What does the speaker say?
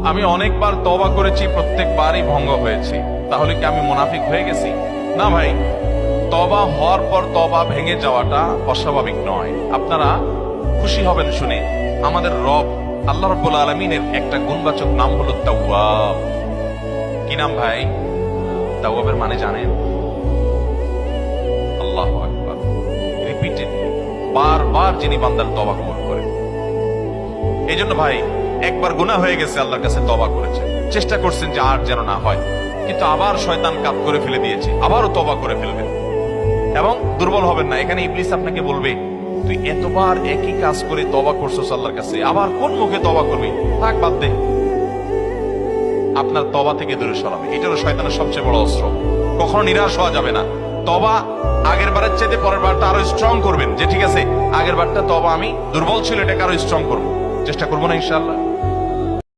আমি অনেকবার তওবা করেছি, প্রত্যেকবারই ভঙ্গ হয়েছে, তাহলে কি আমি মুনাফিক হয়ে গেছি? না ভাই, তওবা হওয়ার পর তওবা ভেঙে যাওয়াটা অস্বাভাবিক নয়। আপনারা খুশি হবেন শুনে, আমাদের রব আল্লাহ রাব্বুল আলামিনের একটা গুণবাচক নাম হলো তাওয়াব। কি নাম ভাই? তাওয়াবের মানে জানেন? আল্লাহু আকবার। রিপিটেডলি, বারবার যিনি বান্দার তওবা কবুল করেন। এই জন্য ভাই, একবার গুনাহ হয়ে গেছে, আল্লাহর কাছে তওবা করেছেন, চেষ্টা করছেন যে আর যেন না হয়, কিন্তু আবার শয়তান কাত করে ফেলে দিয়েছে, আবারও তওবা করে ফেলবেন এবং দুর্বল হবেন না। এখানে ইবলিস আপনাকে বলবে, তুই এতবার একই কাজ করে তওবা করছস আল্লাহর কাছে, আবার কোন মুখে তওবা করবি? থাক, বাদ দে। আপনার তওবা থেকে দূরে সরাবে, এটারও শয়তানের সবচেয়ে বড় অস্ত্র। কখনো নিরাশ হওয়া যাবে না। তওবা আগের বারের চাইতে পরের বারটা আরো স্ট্রং করবেন, যে ঠিক আছে আগের বারটা তওবা আমি দুর্বল ছিল, এটাকে আরো স্ট্রং করবো, চেষ্টা করবো না ইনশাআল্লাহ।